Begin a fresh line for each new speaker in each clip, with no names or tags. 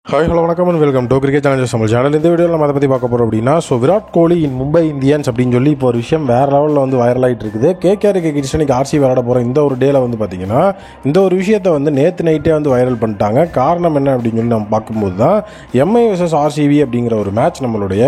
Hi hello வணக்கம் and welcome to cricket channels நம்ம channel. இந்த வீடியோவில் நம்ம அதை பற்றி பார்க்க போகிறோம் அப்படின்னா, விராட் கோலி இன் மும்பை இந்தியன்ஸ் அப்படின்னு சொல்லி இப்போ ஒரு விஷயம் வேறு லெவலில் விரைல் ஆகிட்டு இருக்குது. கேகேஆருக்கு கிருஷ்ணனுக்கு ஆர்சி விளையாட போகிற இந்த ஒரு டேல பார்த்தீங்கன்னா இந்த ஒரு விஷயத்தை நேற்று நைட்டே வைரல் பண்ணிட்டாங்க. காரணம் என்ன அப்படின்னு சொல்லி நம்ம பார்க்கும்போது தான் எம்ஐ vs ஆர்சிபி அப்படிங்கிற ஒரு மேட்ச் நம்மளுடைய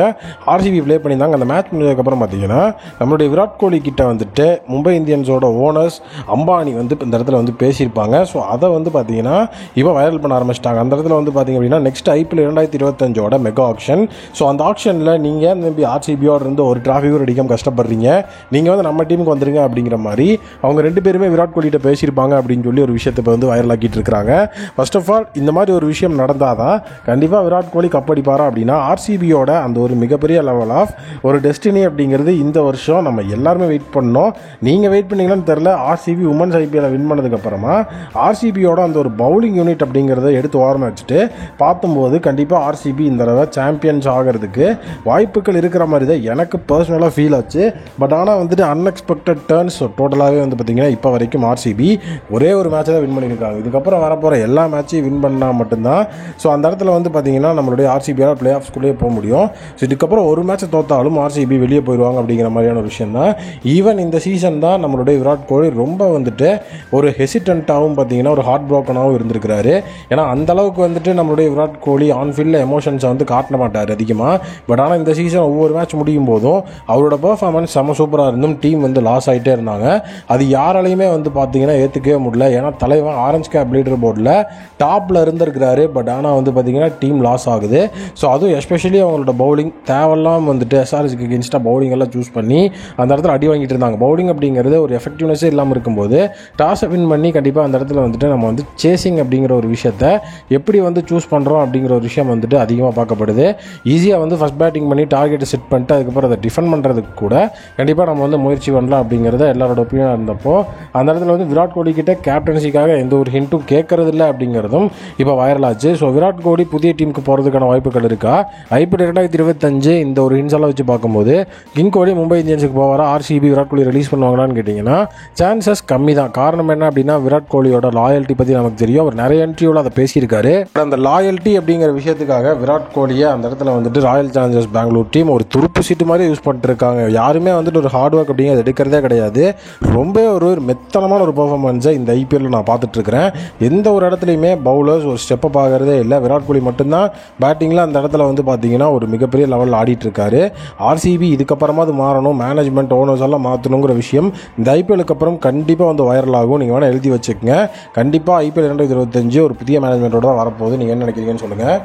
ஆர்சிபி ப்ளே பண்ணியிருந்தாங்க. அந்த மேட்ச் முடிஞ்சதுக்கப்புறம் பார்த்தீங்கன்னா நம்மளுடைய விராட் கோலி கிட்ட மும்பை இந்தியன்ஸோட ஓனர்ஸ் அம்பானி இந்த இடத்துல பேசியிருப்பாங்க. ஸோ அதை பார்த்தீங்கன்னா இப்போ வைரல் பண்ண ஆரம்பிச்சிட்டாங்க. அந்த இடத்துல பார்த்தீங்க அப்படின்னா next IPL 2025 mega action. So அந்த ஆக்ஷனில் நீங்கள் ஆர்சிபியோட இருந்து ஒரு டிராஃபி கூட அடிக்காம கஷ்டப்படுறீங்க, நீங்கள் நம்ம டீமுக்கு வந்துருங்க அப்படிங்கிற மாதிரி அவங்க ரெண்டு பேருமே விராட் கோலிகிட்ட பேசியிருப்பாங்க அப்படின்னு சொல்லி ஒரு விஷயத்தை இப்போ வைரல் ஆக்கிட்டு இருக்கிறாங்க. ஃபர்ஸ்ட் ஆஃப் ஆல் இந்த மாதிரி ஒரு விஷயம் நடந்தால் தான் கண்டிப்பாக விராட் கோலி கப் அடிப்பாரா அப்படின்னா ஆர்சிபியோட அந்த ஒரு மிகப்பெரிய லெவல் ஆஃப் ஒரு டெஸ்டினி அப்படிங்கிறது இந்த வருஷம் நம்ம எல்லாருமே வெயிட் பண்ணோம். நீங்கள் வெயிட் பண்ணீங்களான்னு தெரில. ஆர்சிபி உமன்ஸ் ஐபிஎல் வின் பண்ணதுக்கப்புறமா ஆர்சிபியோட அந்த ஒரு பவுலிங் யூனிட் அப்படிங்கிறத எடுத்து ஓரமாக வச்சுட்டு பார்க்கும்போது கண்டிப்பாக ஆர்சிபி இந்த தடவை சாம்பியன்ஸ் ஆகிறதுக்கு வாய்ப்புகள் இருக்கிற மாதிரி தான் எனக்கு பர்சனலாக ஃபீல் ஆச்சு. பட் ஆனால் அன்எக்ஸ்பெக்டட் டர்ன்ஸ் டோட்டலாகவே பார்த்தீங்கன்னா இப்போ வரைக்கும் ஆர்சிபி ஒரே ஒரு மேட்சை தான் வின் பண்ணியிருக்காங்க. இதுக்கப்புறம் வரப்போகிற எல்லா மேட்சையும் வின் பண்ணால் மட்டும்தான் ஸோ அந்த இடத்துல பார்த்தீங்கன்னா நம்மளுடைய ஆர்சிபியால் பிளே ஆஃப்ஸ்குள்ளேயே போக முடியும். ஸோ இதுக்கப்புறம் ஒரு மேட்சை தோத்தாலும் ஆர்சிபி வெளியே போயிடுவாங்க அப்படிங்கிற மாதிரியான ஒரு விஷயம் தான். ஈவன் இந்த சீசன் தான் நம்மளுடைய விராட் கோலி ரொம்ப ஒரு ஹெசிடென்ட்டாகவும் பார்த்தீங்கன்னா ஒரு ஹார்ட் ப்ரோக்கனாகவும் இருந்திருக்கிறாரு. ஏன்னா அந்த அளவுக்கு நம்மளுடைய விராட் கோலி ஆன்ஃபீல்டில் எமோஷன்ஸை காட்ட மாட்டார் அதிகமாக. பட் ஆனால் இந்த சீசன் ஒவ்வொரு மேட்ச் முடியும் போதும் அவரோட பெர்ஃபார்மன்ஸ் செம்ம சூப்பராக இருந்தும் டீம் லாஸ் ஆகிட்டே இருந்தாங்க. அது யாராலையுமே பார்த்தீங்கன்னா ஏற்றுக்கவே முடியல. ஏன்னா தலைவன் ஆரஞ்ச் கேப் லீடர் போர்டில் டாப்பில் இருந்திருக்கிறாரு. பட் ஆனால் பார்த்தீங்கன்னா டீம் லாஸ் ஆகுது. ஸோ அதுவும் எஸ்பெஷலி அவங்களோட பவுலிங் தேவையெல்லாம் எஸ்ஆர்எஸ்க்கு அகேன்ஸ்டாக பவுலிங் எல்லாம் சூஸ் பண்ணி அந்த இடத்துல அடி வாங்கிட்டு இருந்தாங்க. பவுலிங் அப்படிங்கிறது ஒரு எஃபெக்டிவ்னஸே இல்லாமல் இருக்கும்போது டாஸை வின் பண்ணி கண்டிப்பாக அந்த இடத்துல நம்ம சேசிங் அப்படிங்கிற ஒரு விஷயத்தை எப்படி சூஸ் பண்ணுறோம் அப்படிங்கிற ஒரு விஷயம் அதிகமாக பார்க்கப்படுது. ஈஸியாக ஃபர்ஸ்ட் பேட்டிங் பண்ணி டார்கெட்டை செட் பண்ணிட்டு அதுக்கப்புறம் அதை டிஃபெண்ட் பண்ணுறதுக்கு கூட கண்டிப்பாக நம்ம முயற்சி பண்ணலாம் அப்படிங்கிறத எல்லாரோட ஒப்பீனியனாக இருந்தப்போ அந்த இடத்துல விராட் கோலி கிட்ட கேப்டன்சிக்காக எந்த ஒரு ஹிண்ட்டும் கேட்கறது இல்லை அப்படிங்கிறதும் இப்போ வைரல் ஆச்சு. ஸோ விராட் கோலி புதிய டீமுக்கு போகிறதுக்கான வாய்ப்புகள் இருக்கா? ஐபிஎல் 2025 இந்த ஒரு ஹிண்ட்ஸ் எல்லாம் வச்சு பார்க்கும்போது கிங் கோலி மும்பை இந்தியன்ஸுக்கு போவாரா, ஆர்சிபி விராட் கோலி ரிலீஸ் பண்ணுவாங்களான்னு கேட்டிங்கன்னா சான்சஸ் கம்மி தான். காரணம் என்ன அப்படின்னா விராட் கோலியோட லாயல்ட்டி பற்றி நமக்கு தெரியும். அவர் நிறைய இன்டர்வியூவில் அதை பேசியிருக்காரு. அந்த லாயல்ட்டி அப்படிங்கிற விஷயத்துக்காக விராட் கோலியை அந்த இடத்துல ராயல் சேலஞ்சர்ஸ் பெங்களூர் டீம் ஒரு துருப்பு சீட்டு மாதிரி யூஸ் பண்ணிட்டு இருக்காங்க. யாருமே ஒரு ஹார்ட் ஒர்க் அப்படிங்கிறது எடுக்கிறதே கிடையாது. ரொம்ப ஒரு மெத்தனமான ஒரு பெர்ஃபார்மன்ஸை இந்த ஐபிஎல்ல நான் பார்த்துட்டு இருக்கிறேன். எந்த ஒரு இடத்துலையுமே பவுலர்ஸ் ஒரு ஸ்டெப்பை ஆகிறதே இல்லை. விராட் கோலி மட்டும்தான் பேட்டிங்கில் அந்த இடத்துல பார்த்தீங்கன்னா ஒரு மிகப்பெரிய லெவலில் ஆடிட்டு இருக்காரு. ஆர்சிபி இதுக்கப்புறமா அது மாறணும், மேனேஜ்மெண்ட் ஓனர்ஸ் எல்லாம் மாற்றணுங்கிற விஷயம் இந்த ஐபிஎலுக்கு அப்புறம் கண்டிப்பாக வைரல் ஆகும். நீங்கள் வேணால் எழுதி வச்சுக்கோங்க. கண்டிப்பாக ஐபிஎல் 2025 ஒரு புதிய மேனேஜ்மெண்ட்டோட தான் வரப்போகுது. நீங்கள் என்ன நினைக்கிறீங்கன்னு சொல்லுங்கள்.